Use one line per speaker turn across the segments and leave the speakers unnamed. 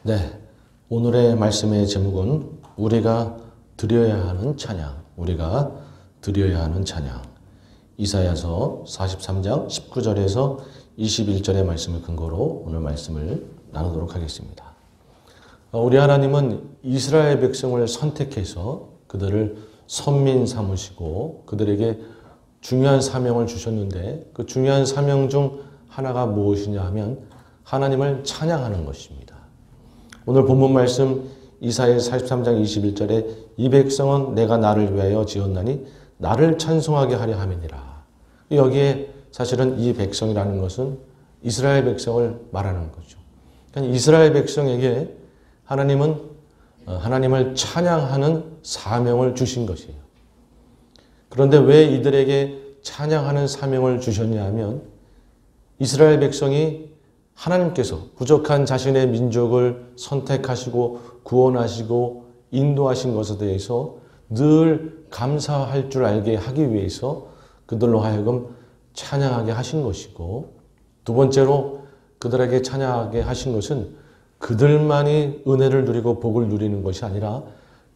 네, 오늘의 말씀의 제목은 우리가 드려야 하는 찬양, 우리가 드려야 하는 찬양. 이사야서 43장 19절에서 21절의 말씀을 근거로 오늘 말씀을 나누도록 하겠습니다. 우리 하나님은 이스라엘 백성을 선택해서 그들을 선민 삼으시고 그들에게 중요한 사명을 주셨는데 그 중요한 사명 중 하나가 무엇이냐 하면 하나님을 찬양하는 것입니다. 오늘 본문 말씀 이사야 43장 21절에 이 백성은 내가 나를 위하여 지었나니 나를 찬송하게 하려 함이니라. 여기에 사실은 이 백성이라는 것은 이스라엘 백성을 말하는 거죠. 그러니까 이스라엘 백성에게 하나님은 하나님을 찬양하는 사명을 주신 것이에요. 그런데 왜 이들에게 찬양하는 사명을 주셨냐 하면 이스라엘 백성이 하나님께서 부족한 자신의 민족을 선택하시고 구원하시고 인도하신 것에 대해서 늘 감사할 줄 알게 하기 위해서 그들로 하여금 찬양하게 하신 것이고, 두 번째로 그들에게 찬양하게 하신 것은 그들만이 은혜를 누리고 복을 누리는 것이 아니라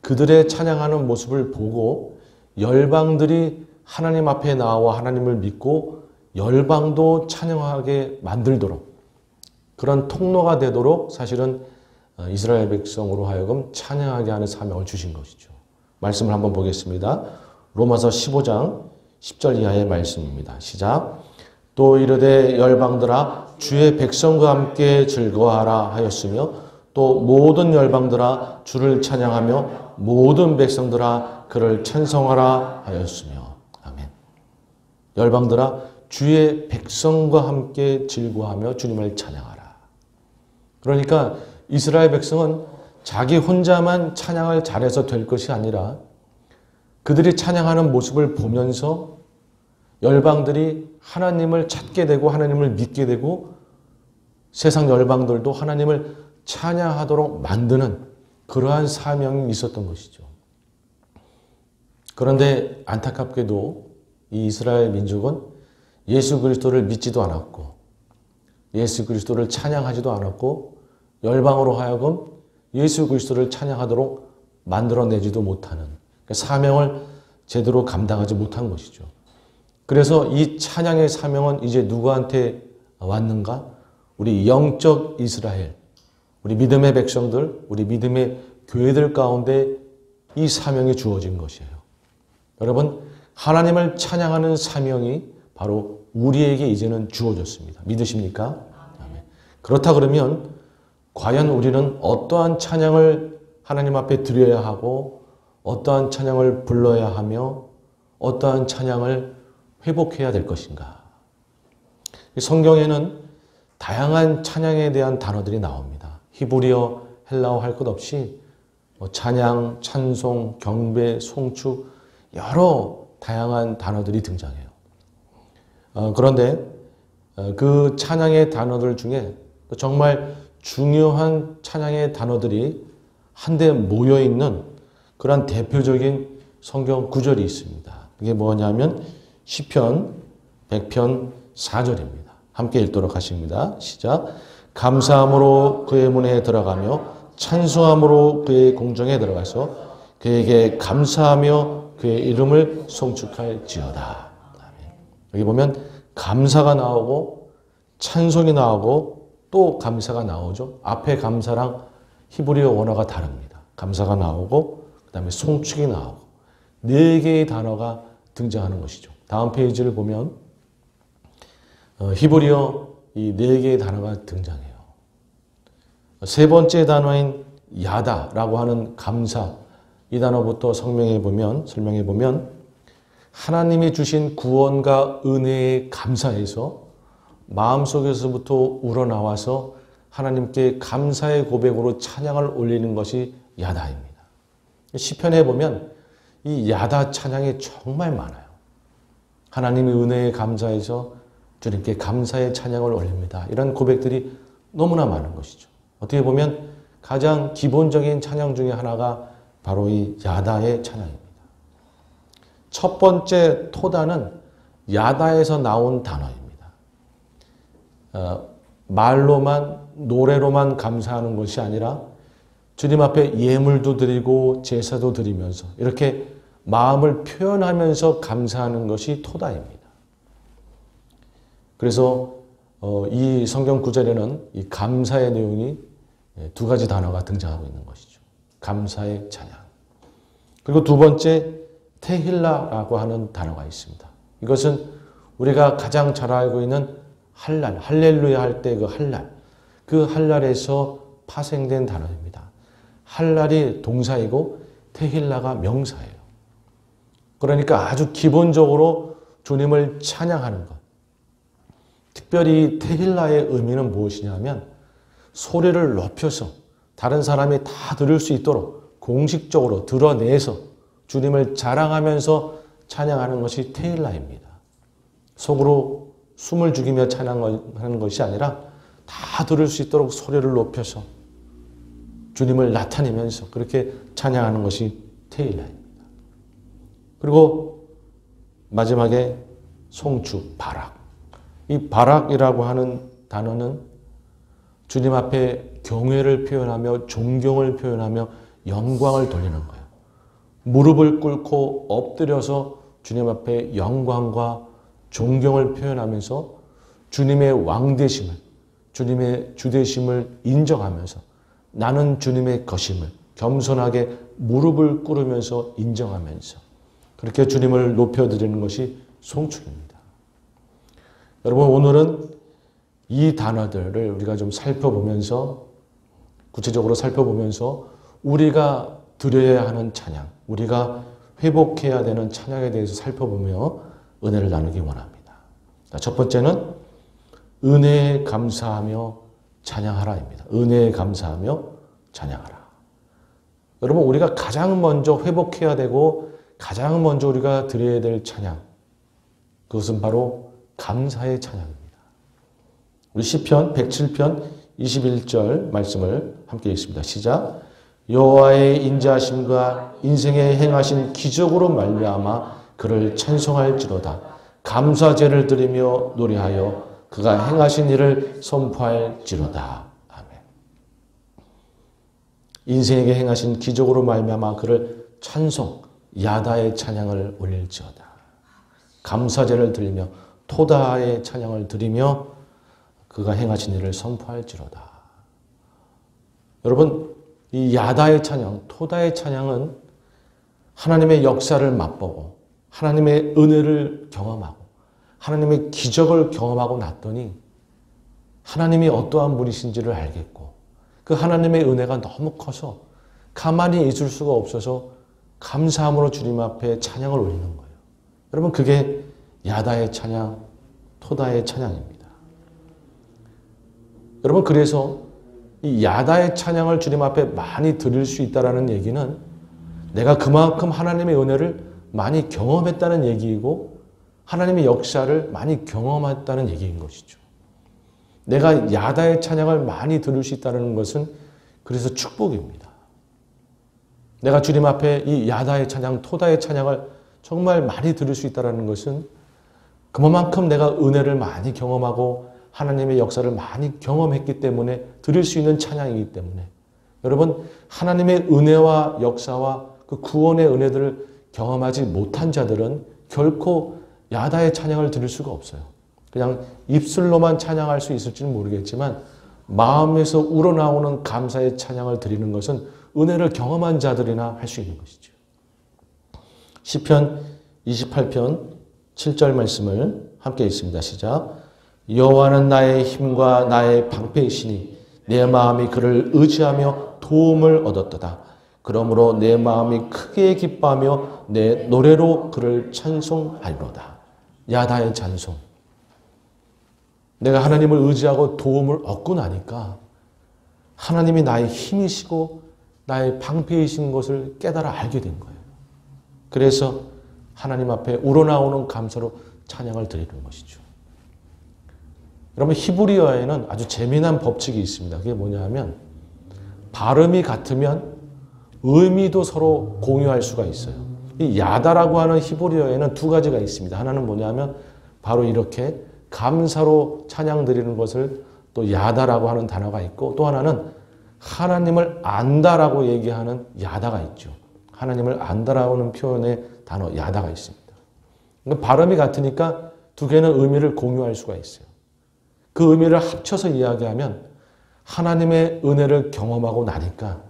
그들의 찬양하는 모습을 보고 열방들이 하나님 앞에 나와 하나님을 믿고 열방도 찬양하게 만들도록, 그런 통로가 되도록 사실은 이스라엘 백성으로 하여금 찬양하게 하는 사명을 주신 것이죠. 말씀을 한번 보겠습니다. 로마서 15장 10절 이하의 말씀입니다. 시작. 또 이르되 열방들아 주의 백성과 함께 즐거워하라 하였으며 또 모든 열방들아 주를 찬양하며 모든 백성들아 그를 찬송하라 하였으며. 아멘. 열방들아 주의 백성과 함께 즐거워하며 주님을 찬양하라. 그러니까 이스라엘 백성은 자기 혼자만 찬양을 잘해서 될 것이 아니라 그들이 찬양하는 모습을 보면서 열방들이 하나님을 찾게 되고 하나님을 믿게 되고 세상 열방들도 하나님을 찬양하도록 만드는 그러한 사명이 있었던 것이죠. 그런데 안타깝게도 이 이스라엘 민족은 예수 그리스도를 믿지도 않았고 예수 그리스도를 찬양하지도 않았고 열방으로 하여금 예수 그리스도를 찬양하도록 만들어내지도 못하는 사명을 제대로 감당하지 못한 것이죠. 그래서 이 찬양의 사명은 이제 누구한테 왔는가? 우리 영적 이스라엘, 우리 믿음의 백성들, 우리 믿음의 교회들 가운데 이 사명이 주어진 것이에요. 여러분, 하나님을 찬양하는 사명이 바로 우리에게 이제는 주어졌습니다. 믿으십니까? 아멘. 그렇다 그러면 과연 우리는 어떠한 찬양을 하나님 앞에 드려야 하고 어떠한 찬양을 불러야 하며 어떠한 찬양을 회복해야 될 것인가? 성경에는 다양한 찬양에 대한 단어들이 나옵니다. 히브리어, 헬라어 할 것 없이 찬양, 찬송, 경배, 송축 여러 다양한 단어들이 등장해요. 그런데 그 찬양의 단어들 중에 정말 중요한 찬양의 단어들이 한데 모여있는 그런 대표적인 성경 구절이 있습니다. 그게 뭐냐면 시편 100편 4절입니다. 함께 읽도록 하십니다. 시작. 감사함으로 그의 문에 들어가며 찬송함으로 그의 공정에 들어가서 그에게 감사하며 그의 이름을 송축할지어다. 여기 보면 감사가 나오고 찬송이 나오고 또 감사가 나오죠. 앞에 감사랑 히브리어 원어가 다릅니다. 감사가 나오고 그 다음에 송축이 나오고 네 개의 단어가 등장하는 것이죠. 다음 페이지를 보면 히브리어 이 네 개의 단어가 등장해요. 세 번째 단어인 야다라고 하는 감사, 이 단어부터 설명해 보면 하나님이 주신 구원과 은혜에 감사해서 마음속에서부터 우러나와서 하나님께 감사의 고백으로 찬양을 올리는 것이 야다입니다. 시편에 보면 이 야다 찬양이 정말 많아요. 하나님의 은혜에 감사해서 주님께 감사의 찬양을 올립니다. 이런 고백들이 너무나 많은 것이죠. 어떻게 보면 가장 기본적인 찬양 중에 하나가 바로 이 야다의 찬양입니다. 첫 번째 토다는 야다에서 나온 단어입니다. 말로만 노래로만 감사하는 것이 아니라 주님 앞에 예물도 드리고 제사도 드리면서 이렇게 마음을 표현하면서 감사하는 것이 토다입니다. 그래서 이 성경 구절에는 이 감사의 내용이 두 가지 단어가 등장하고 있는 것이죠. 감사의 찬양. 그리고 두 번째 테힐라라고 하는 단어가 있습니다. 이것은 우리가 가장 잘 알고 있는 할랄, 할렐루야 할 때 그 할랄, 그 할랄에서 파생된 단어입니다. 할랄이 동사이고 테힐라가 명사예요. 그러니까 아주 기본적으로 주님을 찬양하는 것. 특별히 테힐라의 의미는 무엇이냐면 소리를 높여서 다른 사람이 다 들을 수 있도록 공식적으로 드러내서 주님을 자랑하면서 찬양하는 것이 테힐라입니다. 속으로 숨을 죽이며 찬양하는 것이 아니라 다 들을 수 있도록 소리를 높여서 주님을 나타내면서 그렇게 찬양하는 것이 테힐라입니다. 그리고 마지막에 송추, 바락. 이 바락이라고 하는 단어는 주님 앞에 경외를 표현하며 존경을 표현하며 영광을 돌리는 거예요. 무릎을 꿇고 엎드려서 주님 앞에 영광과 존경을 표현하면서 주님의 왕되심을, 주님의 주되심을 인정하면서 나는 주님의 것임을 겸손하게 무릎을 꿇으면서 인정하면서 그렇게 주님을 높여드리는 것이 송축입니다. 여러분, 오늘은 이 단어들을 우리가 좀 살펴보면서 구체적으로 살펴보면서 우리가 드려야 하는 찬양, 우리가 회복해야 되는 찬양에 대해서 살펴보며 은혜를 나누기 원합니다. 첫 번째는 은혜에 감사하며 찬양하라입니다. 은혜에 감사하며 찬양하라. 여러분, 우리가 가장 먼저 회복해야 되고 가장 먼저 우리가 드려야 될 찬양, 그것은 바로 감사의 찬양입니다. 우리 시편 107편 21절 말씀을 함께 읽습니다. 시작. 여호와의 인자하심과 인생에 행하신 기적으로 말미암아 그를 찬송할지로다. 감사제를 드리며 노래하여 그가 행하신 일을 선포할지로다. 아멘. 인생에게 행하신 기적으로 말미암아 그를 찬송, 야다의 찬양을 올릴지어다. 감사제를 드리며 토다의 찬양을 드리며 그가 행하신 일을 선포할지로다. 여러분, 이 야다의 찬양, 토다의 찬양은 하나님의 역사를 맛보고 하나님의 은혜를 경험하고 하나님의 기적을 경험하고 났더니 하나님이 어떠한 분이신지를 알겠고 그 하나님의 은혜가 너무 커서 가만히 있을 수가 없어서 감사함으로 주님 앞에 찬양을 올리는 거예요. 여러분, 그게 야다의 찬양, 토다의 찬양입니다. 여러분, 그래서 이 야다의 찬양을 주님 앞에 많이 드릴 수 있다는 얘기는 내가 그만큼 하나님의 은혜를 많이 경험했다는 얘기이고 하나님의 역사를 많이 경험했다는 얘기인 것이죠. 내가 야다의 찬양을 많이 들을 수 있다는 것은 그래서 축복입니다. 내가 주님 앞에 이 야다의 찬양, 토다의 찬양을 정말 많이 들을 수 있다는 것은 그만큼 내가 은혜를 많이 경험하고 하나님의 역사를 많이 경험했기 때문에 드릴 수 있는 찬양이기 때문에 여러분, 하나님의 은혜와 역사와 그 구원의 은혜들을 경험하지 못한 자들은 결코 야다의 찬양을 드릴 수가 없어요. 그냥 입술로만 찬양할 수 있을지는 모르겠지만 마음에서 우러나오는 감사의 찬양을 드리는 것은 은혜를 경험한 자들이나 할 수 있는 것이죠. 시편 28편 7절 말씀을 함께 읽습니다. 시작. 여호와는 나의 힘과 나의 방패이시니 내 마음이 그를 의지하며 도움을 얻었도다. 그러므로 내 마음이 크게 기뻐하며 내 노래로 그를 찬송하리로다. 야다의 찬송. 내가 하나님을 의지하고 도움을 얻고 나니까 하나님이 나의 힘이시고 나의 방패이신 것을 깨달아 알게 된 거예요. 그래서 하나님 앞에 우러나오는 감사로 찬양을 드리는 것이죠. 여러분, 히브리어에는 아주 재미난 법칙이 있습니다. 그게 뭐냐 하면 발음이 같으면 의미도 서로 공유할 수가 있어요. 이 야다라고 하는 히브리어에는 두 가지가 있습니다. 하나는 뭐냐 하면 바로 이렇게 감사로 찬양 드리는 것을 또 야다라고 하는 단어가 있고 또 하나는 하나님을 안다라고 얘기하는 야다가 있죠. 하나님을 안다라고 하는 표현의 단어 야다가 있습니다. 그러니까 발음이 같으니까 두 개는 의미를 공유할 수가 있어요. 그 의미를 합쳐서 이야기하면 하나님의 은혜를 경험하고 나니까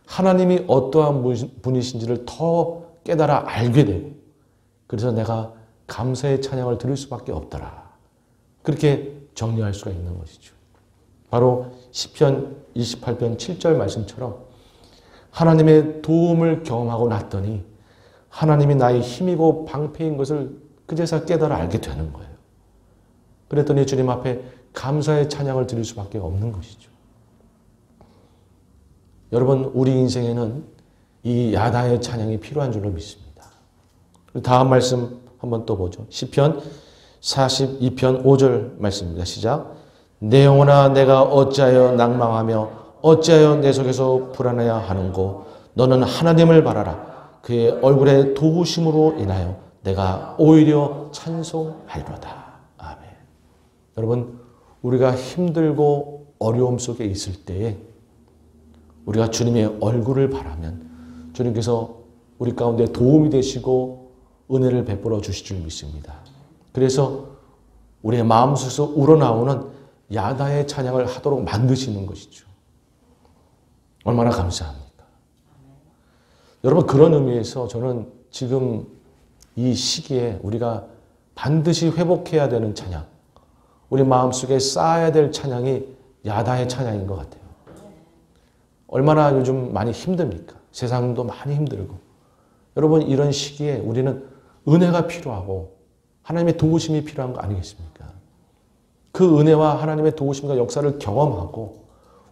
하나님이 어떠한 분이신지를 더 깨달아 알게 되고 그래서 내가 감사의 찬양을 드릴 수밖에 없더라. 그렇게 정리할 수가 있는 것이죠. 바로 시편 28편 7절 말씀처럼 하나님의 도움을 경험하고 났더니 하나님이 나의 힘이고 방패인 것을 그제서 깨달아 알게 되는 거예요. 그랬더니 주님 앞에 감사의 찬양을 드릴 수밖에 없는 것이죠. 여러분, 우리 인생에는 이 야다의 찬양이 필요한 줄로 믿습니다. 다음 말씀 한번 또 보죠. 시편 42편 5절 말씀입니다. 시작. 내 영혼아 내가 어찌하여 낭망하며 어찌하여 내 속에서 불안해야 하는고 너는 하나님을 바라라. 그의 얼굴의 도우심으로 인하여 내가 오히려 찬송하리로다. 아멘. 여러분, 우리가 힘들고 어려움 속에 있을 때에 우리가 주님의 얼굴을 바라면 주님께서 우리 가운데 도움이 되시고 은혜를 베풀어 주실 줄 믿습니다. 그래서 우리의 마음속에서 우러나오는 야다의 찬양을 하도록 만드시는 것이죠. 얼마나 감사합니까? 여러분, 그런 의미에서 저는 지금 이 시기에 우리가 반드시 회복해야 되는 찬양, 우리 마음속에 쌓아야 될 찬양이 야다의 찬양인 것 같아요. 얼마나 요즘 많이 힘듭니까? 세상도 많이 힘들고. 여러분, 이런 시기에 우리는 은혜가 필요하고 하나님의 도우심이 필요한 거 아니겠습니까? 그 은혜와 하나님의 도우심과 역사를 경험하고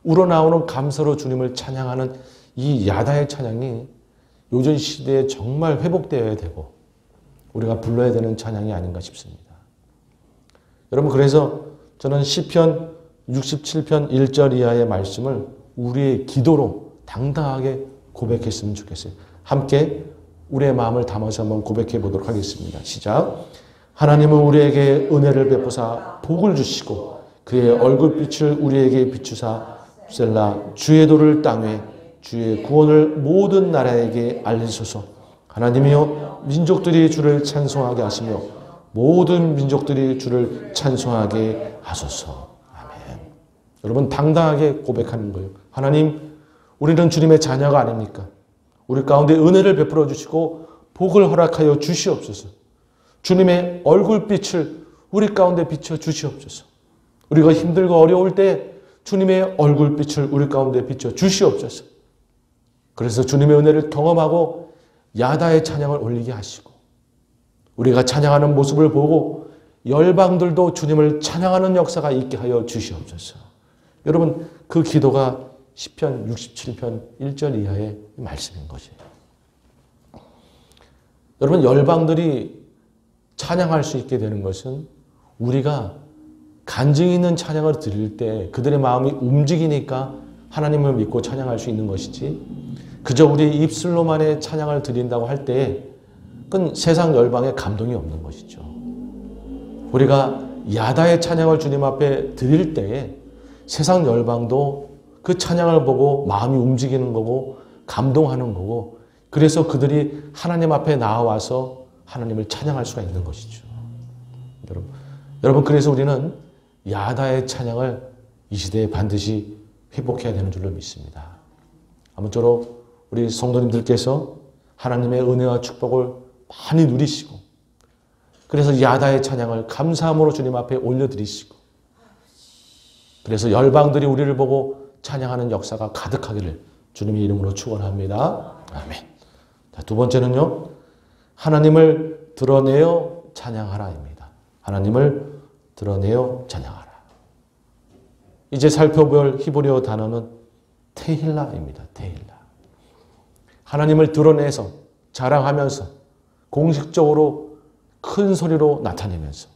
우러나오는 감사로 주님을 찬양하는 이 야다의 찬양이 요즘 시대에 정말 회복되어야 되고 우리가 불러야 되는 찬양이 아닌가 싶습니다. 여러분, 그래서 저는 시편 67편 1절 이하의 말씀을 우리의 기도로 당당하게 고백했으면 좋겠어요. 함께 우리의 마음을 담아서 한번 고백해 보도록 하겠습니다. 시작. 하나님은 우리에게 은혜를 베푸사 복을 주시고 그의 얼굴빛을 우리에게 비추사 셀라 주의 도를 땅에 주의 구원을 모든 나라에게 알리소서. 하나님이여 민족들이 주를 찬송하게 하시며 모든 민족들이 주를 찬송하게 하소서. 아멘. 여러분, 당당하게 고백하는 거예요. 하나님, 우리는 주님의 자녀가 아닙니까? 우리 가운데 은혜를 베풀어 주시고 복을 허락하여 주시옵소서. 주님의 얼굴빛을 우리 가운데 비춰 주시옵소서. 우리가 힘들고 어려울 때 주님의 얼굴빛을 우리 가운데 비춰 주시옵소서. 그래서 주님의 은혜를 경험하고 야다의 찬양을 올리게 하시고 우리가 찬양하는 모습을 보고 열방들도 주님을 찬양하는 역사가 있게 하여 주시옵소서. 여러분, 그 기도가 시편 67편 1절 이하의 말씀인 것이에요. 여러분, 열방들이 찬양할 수 있게 되는 것은 우리가 간증이 있는 찬양을 드릴 때 그들의 마음이 움직이니까 하나님을 믿고 찬양할 수 있는 것이지, 그저 우리 입술로만의 찬양을 드린다고 할 때 그건 세상 열방에 감동이 없는 것이죠. 우리가 야다의 찬양을 주님 앞에 드릴 때에 세상 열방도 그 찬양을 보고 마음이 움직이는 거고 감동하는 거고, 그래서 그들이 하나님 앞에 나와서 하나님을 찬양할 수가 있는 것이죠. 여러분, 그래서 우리는 야다의 찬양을 이 시대에 반드시 회복해야 되는 줄로 믿습니다. 아무쪼록 우리 성도님들께서 하나님의 은혜와 축복을 많이 누리시고, 그래서 야다의 찬양을 감사함으로 주님 앞에 올려드리시고, 그래서 열방들이 우리를 보고 찬양하는 역사가 가득하기를 주님의 이름으로 축원합니다. 아멘. 자, 두 번째는요, 하나님을 드러내어 찬양하라입니다. 하나님을 드러내어 찬양하라. 이제 살펴볼 히브리어 단어는 테힐라입니다. 테힐라. 하나님을 드러내서 자랑하면서 공식적으로 큰 소리로 나타내면서,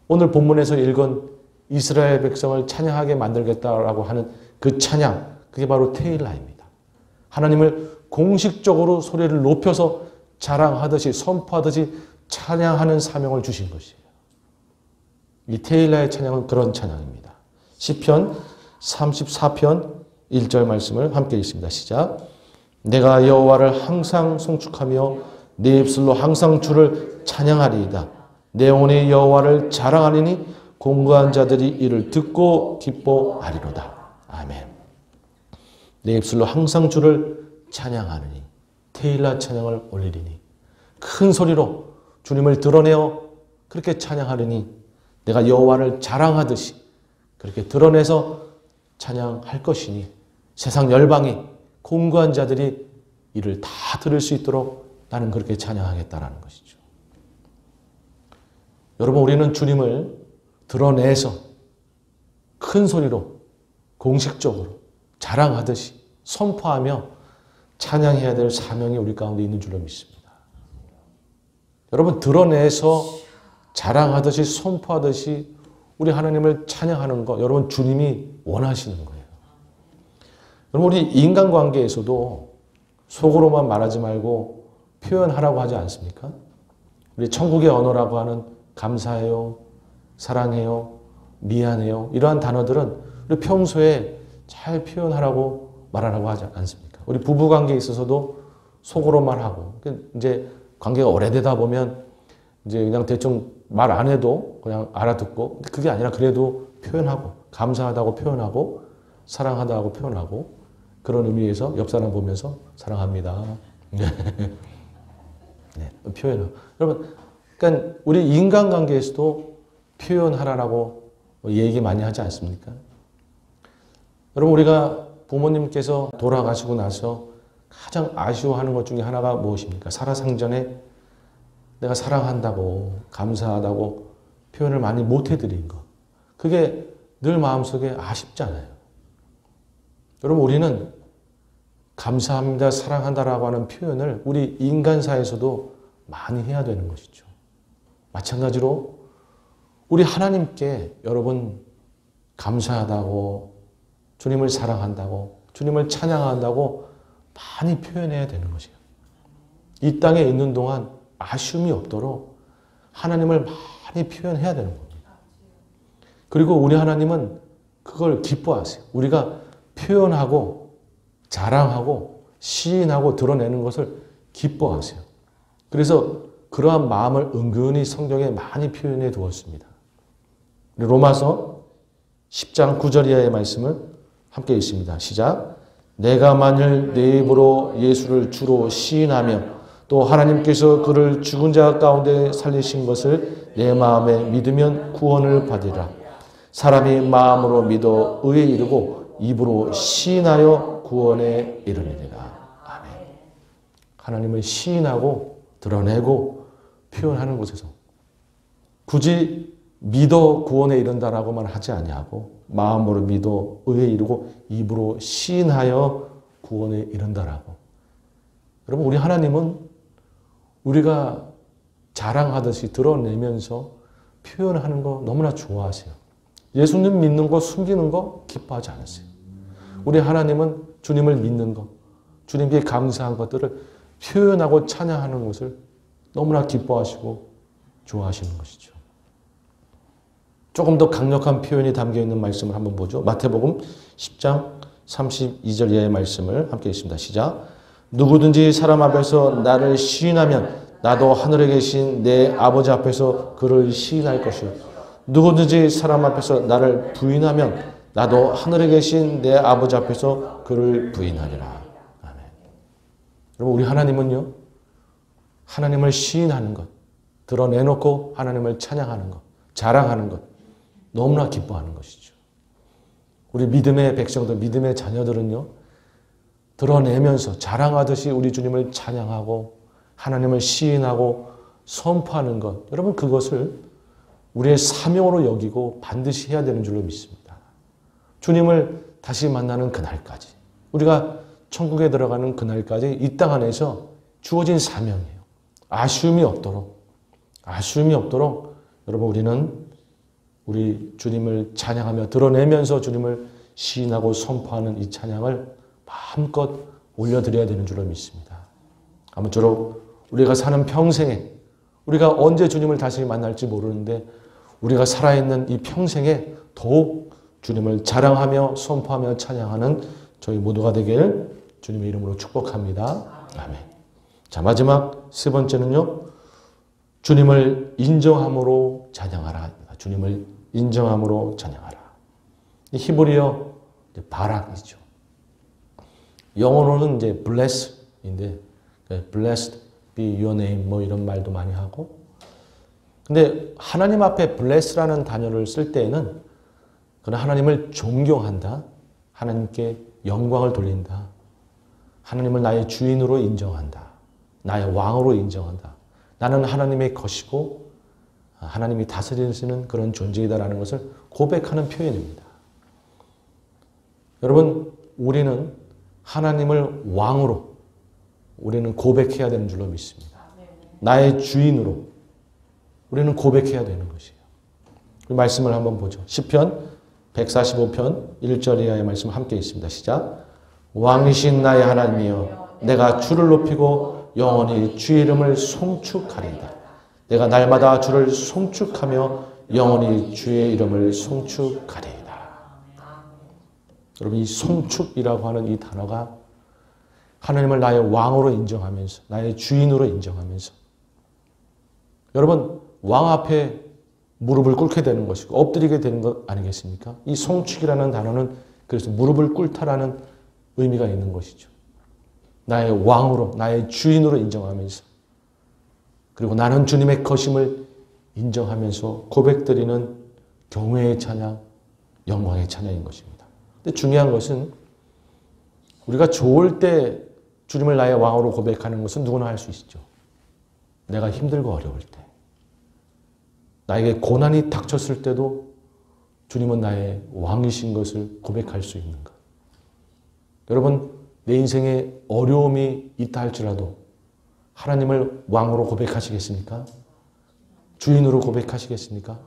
오늘 본문에서 읽은 이스라엘 백성을 찬양하게 만들겠다라고 하는 그 찬양, 그게 바로 테일라입니다. 하나님을 공식적으로 소리를 높여서 자랑하듯이 선포하듯이 찬양하는 사명을 주신 것이에요. 이 테일라의 찬양은 그런 찬양입니다. 시편 34편 1절 말씀을 함께 읽습니다. 시작. 내가 여호와를 항상 송축하며 내 입술로 항상 주를 찬양하리이다. 내 영혼이 여호와를 자랑하리니 공고한 자들이 이를 듣고 기뻐하리로다. 아멘. 내 입술로 항상 주를 찬양하느니 테일라 찬양을 올리리니 큰 소리로 주님을 드러내어 그렇게 찬양하리니 내가 여호와를 자랑하듯이 그렇게 드러내서 찬양할 것이니 세상 열방이 공고한 자들이 이를 다 들을 수 있도록 나는 그렇게 찬양하겠다라는 것이죠. 여러분, 우리는 주님을 드러내서 큰 소리로 공식적으로 자랑하듯이 선포하며 찬양해야 될 사명이 우리 가운데 있는 줄로 믿습니다. 여러분, 드러내서 자랑하듯이 선포하듯이 우리 하나님을 찬양하는 거, 여러분 주님이 원하시는 거예요. 여러분, 우리 인간관계에서도 속으로만 말하지 말고 표현하라고 하지 않습니까? 우리 천국의 언어라고 하는 감사해요, 사랑해요, 미안해요, 이러한 단어들은 우리 평소에 잘 표현하라고 말하라고 하지 않습니까? 우리 부부관계에 있어서도 속으로만 하고, 이제 관계가 오래되다 보면 이제 그냥 대충 말 안 해도 그냥 알아듣고, 그게 아니라 그래도 표현하고, 감사하다고 표현하고, 사랑하다고 표현하고, 그런 의미에서 옆 사람 보면서 사랑합니다. 네, 표현을. 여러분, 그러니까 우리 인간관계에서도 표현하라라고 얘기 많이 하지 않습니까? 여러분, 우리가 부모님께서 돌아가시고 나서 가장 아쉬워하는 것 중에 하나가 무엇입니까? 살아생전에 내가 사랑한다고, 감사하다고 표현을 많이 못 해드린 것. 그게 늘 마음속에 아쉽잖아요. 여러분, 우리는 감사합니다, 사랑한다라고 하는 표현을 우리 인간사에서도 많이 해야 되는 것이죠. 마찬가지로 우리 하나님께 여러분 감사하다고, 주님을 사랑한다고, 주님을 찬양한다고 많이 표현해야 되는 것이에요. 이 땅에 있는 동안 아쉬움이 없도록 하나님을 많이 표현해야 되는 겁니다. 그리고 우리 하나님은 그걸 기뻐하세요. 우리가 표현하고 자랑하고 시인하고 드러내는 것을 기뻐하세요. 그래서 그러한 마음을 은근히 성경에 많이 표현해 두었습니다. 로마서 10장 9절 이하의 말씀을 함께 읽습니다. 시작. 내가 만일 내 입으로 예수를 주로 시인하며 또 하나님께서 그를 죽은 자 가운데 살리신 것을 내 마음에 믿으면 구원을 받으리라. 사람이 마음으로 믿어 의에 이르고 입으로 시인하여 구원에 이르리라. 아멘. 하나님을 시인하고 드러내고 표현하는 곳에서 굳이 믿어 구원에 이른다라고만 하지 아니하고 마음으로 믿어 의에 이르고 입으로 시인하여 구원에 이른다라고. 여러분, 우리 하나님은 우리가 자랑하듯이 드러내면서 표현하는 거 너무나 좋아하세요. 예수님 믿는 거, 숨기는 거 기뻐하지 않으세요. 우리 하나님은 주님을 믿는 것, 주님께 감사한 것들을 표현하고 찬양하는 것을 너무나 기뻐하시고 좋아하시는 것이죠. 조금 더 강력한 표현이 담겨있는 말씀을 한번 보죠. 마태복음 10장 32절 이하의 말씀을 함께 읽습니다. 시작. 누구든지 사람 앞에서 나를 시인하면 나도 하늘에 계신 내 아버지 앞에서 그를 시인할 것이요. 누구든지 사람 앞에서 나를 부인하면 나도 하늘에 계신 내 아버지 앞에서 그를 부인하리라. 아멘. 여러분, 우리 하나님은요, 하나님을 시인하는 것, 드러내놓고 하나님을 찬양하는 것, 자랑하는 것, 너무나 기뻐하는 것이죠. 우리 믿음의 백성들, 믿음의 자녀들은요, 드러내면서 자랑하듯이 우리 주님을 찬양하고 하나님을 시인하고 선포하는 것, 여러분 그것을 우리의 사명으로 여기고 반드시 해야 되는 줄로 믿습니다. 주님을 다시 만나는 그날까지, 우리가 천국에 들어가는 그날까지 이 땅 안에서 주어진 사명이에요. 아쉬움이 없도록 여러분, 우리는 우리 주님을 찬양하며 드러내면서 주님을 시인하고 선포하는 이 찬양을 마음껏 올려드려야 되는 줄로 믿습니다. 아무쪼록 우리가 사는 평생에, 우리가 언제 주님을 다시 만날지 모르는데 우리가 살아있는 이 평생에 더욱 주님을 자랑하며 선포하며 찬양하는 저희 모두가 되길 주님의 이름으로 축복합니다. 아멘. 자, 마지막 세 번째는요. 주님을 인정함으로 찬양하라. 주님을 인정함으로 찬양하라. 히브리어 바락이죠. 영어로는 이제 bless인데 blessed be your name 뭐 이런 말도 많이 하고, 근데 하나님 앞에 bless라는 단어를 쓸 때에는 그는 하나님을 존경한다, 하나님께 영광을 돌린다, 하나님을 나의 주인으로 인정한다, 나의 왕으로 인정한다, 나는 하나님의 것이고 하나님이 다스리시는 그런 존재이다라는 것을 고백하는 표현입니다. 여러분, 우리는 하나님을 왕으로 우리는 고백해야 되는 줄로 믿습니다. 나의 주인으로 우리는 고백해야 되는 것이에요. 그 말씀을 한번 보죠. 시편 145편 1절 이하의 말씀 함께 있습니다. 시작. 왕이신 나의 하나님이여, 내가 주를 높이고 영원히 주의 이름을 송축하리이다. 내가 날마다 주를 송축하며 영원히 주의 이름을 송축하리이다. 여러분, 이 송축이라고 하는 이 단어가 하나님을 나의 왕으로 인정하면서 나의 주인으로 인정하면서, 여러분, 왕 앞에 무릎을 꿇게 되는 것이고 엎드리게 되는 것 아니겠습니까? 이 송축이라는 단어는 그래서 무릎을 꿇다라는 의미가 있는 것이죠. 나의 왕으로, 나의 주인으로 인정하면서, 그리고 나는 주님의 것임을 인정하면서 고백드리는 경외의 찬양, 영광의 찬양인 것입니다. 근데 중요한 것은 우리가 좋을 때 주님을 나의 왕으로 고백하는 것은 누구나 할 수 있죠. 내가 힘들고 어려울 때, 나에게 고난이 닥쳤을 때도 주님은 나의 왕이신 것을 고백할 수 있는 것. 여러분, 내 인생에 어려움이 있다 할지라도 하나님을 왕으로 고백하시겠습니까? 주인으로 고백하시겠습니까?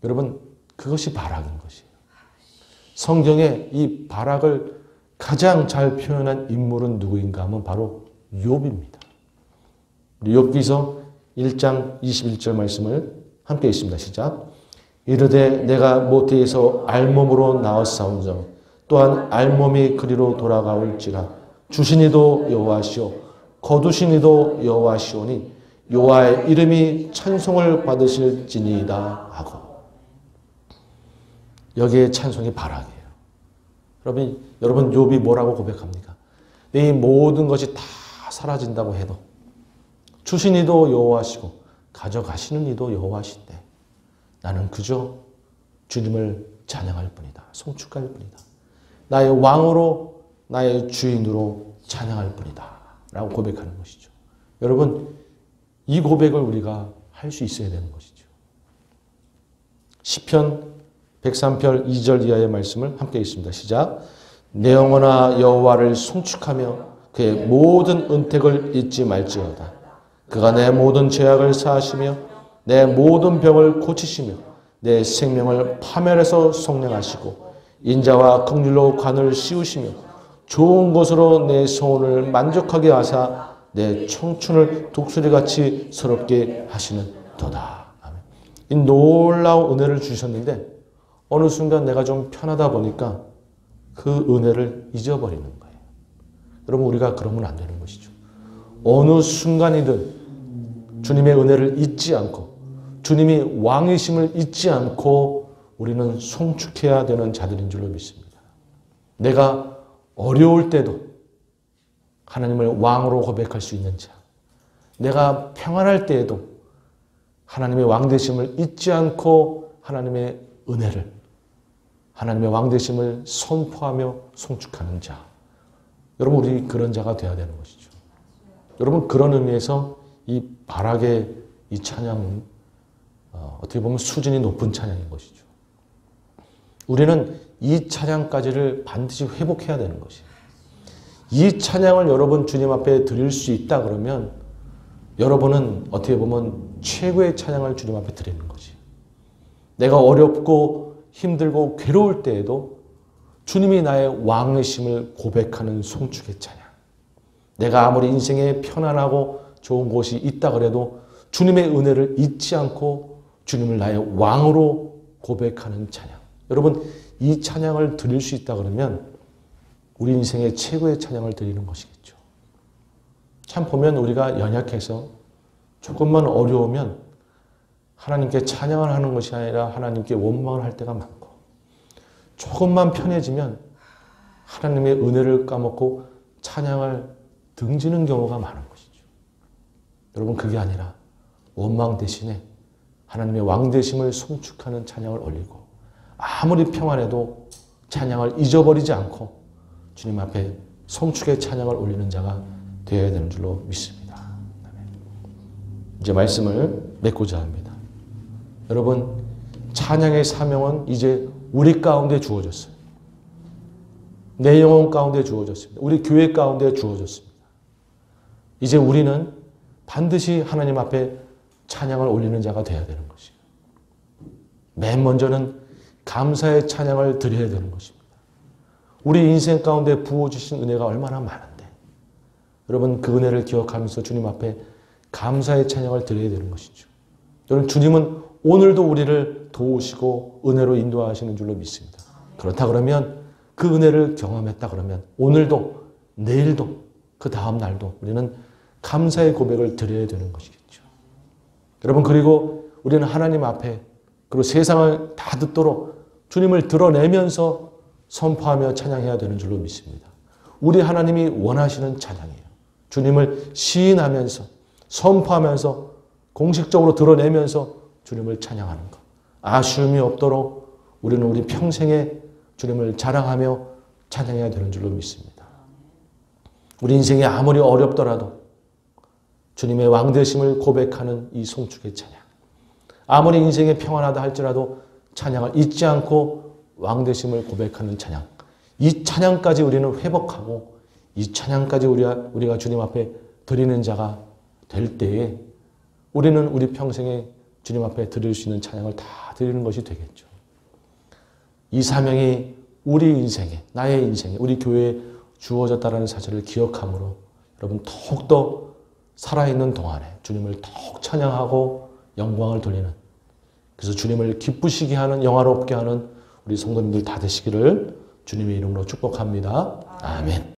여러분, 그것이 바락인 것이에요. 성경에 이 바락을 가장 잘 표현한 인물은 누구인가 하면 바로 욥입니다. 욥기서 1장 21절 말씀을 함께 있습니다. 시작. 이르되 내가 모태에서 알몸으로 나왔사온즉 또한 알몸이 그리로 돌아가올지라 주시니도 여호와시오 거두시니도 여호와시오니 여호와의 이름이 찬송을 받으실지니이다 하고, 여기에 찬송이 바락이에요. 여러분 욥이 뭐라고 고백합니까? 내 모든 것이 다 사라진다고 해도 주시니도 여호와시고 가져가시는 이도 여호와신데 나는 그저 주님을 찬양할 뿐이다. 송축할 뿐이다. 나의 왕으로 나의 주인으로 찬양할 뿐이다 라고 고백하는 것이죠. 여러분, 이 고백을 우리가 할 수 있어야 되는 것이죠. 시편 103편 2절 이하의 말씀을 함께 읽습니다. 시작. 내 영혼아 여호와를 송축하며 그의 모든 은택을 잊지 말지어다. 그가 내 모든 죄악을 사하시며 내 모든 병을 고치시며 내 생명을 파멸해서 속량하시고 인자와 긍휼로 관을 씌우시며 좋은 것으로 내 소원을 만족하게 하사 내 청춘을 독수리같이 서럽게 하시는 도다. 아멘. 이 놀라운 은혜를 주셨는데 어느 순간 내가 좀 편하다 보니까 그 은혜를 잊어버리는 거예요. 여러분, 우리가 그러면 안 되는 것이죠. 어느 순간이든 주님의 은혜를 잊지 않고 주님이 왕이심을 잊지 않고 우리는 송축해야 되는 자들인 줄로 믿습니다. 내가 어려울 때도 하나님을 왕으로 고백할 수 있는 자, 내가 평안할 때에도 하나님의 왕되심을 잊지 않고 하나님의 은혜를, 하나님의 왕되심을 선포하며 송축하는 자, 여러분, 우리 그런 자가 되어야 되는 것이죠. 여러분, 그런 의미에서 이 바락의 이 찬양은 어떻게 보면 수준이 높은 찬양인 것이죠. 우리는 이 찬양까지를 반드시 회복해야 되는 것이에요. 이 찬양을 여러분 주님 앞에 드릴 수 있다 그러면 여러분은 어떻게 보면 최고의 찬양을 주님 앞에 드리는 거지. 내가 어렵고 힘들고 괴로울 때에도 주님이 나의 왕이심을 고백하는 송축의 찬양. 내가 아무리 인생에 편안하고 좋은 곳이 있다 그래도 주님의 은혜를 잊지 않고 주님을 나의 왕으로 고백하는 찬양. 여러분, 이 찬양을 드릴 수 있다 그러면 우리 인생의 최고의 찬양을 드리는 것이겠죠. 참 보면 우리가 연약해서 조금만 어려우면 하나님께 찬양을 하는 것이 아니라 하나님께 원망을 할 때가 많고, 조금만 편해지면 하나님의 은혜를 까먹고 찬양을 등지는 경우가 많은 것이죠. 여러분, 그게 아니라 원망 대신에 하나님의 왕되심을 송축하는 찬양을 올리고, 아무리 평안해도 찬양을 잊어버리지 않고 주님 앞에 송축의 찬양을 올리는 자가 되어야 되는 줄로 믿습니다. 이제 말씀을 맺고자 합니다. 여러분, 찬양의 사명은 이제 우리 가운데 주어졌어요. 내 영혼 가운데 주어졌습니다. 우리 교회 가운데 주어졌습니다. 이제 우리는 반드시 하나님 앞에 찬양을 올리는 자가 되어야 되는 것이에요. 맨 먼저는 감사의 찬양을 드려야 되는 것입니다. 우리 인생 가운데 부어주신 은혜가 얼마나 많은데, 여러분, 그 은혜를 기억하면서 주님 앞에 감사의 찬양을 드려야 되는 것이죠. 여러분, 주님은 오늘도 우리를 도우시고 은혜로 인도하시는 줄로 믿습니다. 그렇다 그러면, 그 은혜를 경험했다 그러면 오늘도, 내일도, 그 다음 날도 우리는 감사의 고백을 드려야 되는 것이겠죠. 여러분, 그리고 우리는 하나님 앞에, 그리고 세상을 다 듣도록 주님을 드러내면서 선포하며 찬양해야 되는 줄로 믿습니다. 우리 하나님이 원하시는 찬양이에요. 주님을 시인하면서, 선포하면서, 공식적으로 드러내면서 주님을 찬양하는 것. 아쉬움이 없도록 우리는 우리 평생에 주님을 자랑하며 찬양해야 되는 줄로 믿습니다. 우리 인생이 아무리 어렵더라도 주님의 왕되심을 고백하는 이 송축의 찬양. 아무리 인생이 평안하다 할지라도 찬양을 잊지 않고 왕되심을 고백하는 찬양. 이 찬양까지 우리는 회복하고, 이 찬양까지 우리가 주님 앞에 드리는 자가 될 때에 우리는 우리 평생에 주님 앞에 드릴 수 있는 찬양을 다 드리는 것이 되겠죠. 이 사명이 우리 인생에, 나의 인생에, 우리 교회에 주어졌다는 사실을 기억함으로 여러분, 더욱더 살아있는 동안에 주님을 더욱 찬양하고 영광을 돌리는, 그래서 주님을 기쁘시게 하는, 영화롭게 하는 우리 성도님들 다 되시기를 주님의 이름으로 축복합니다. 아멘.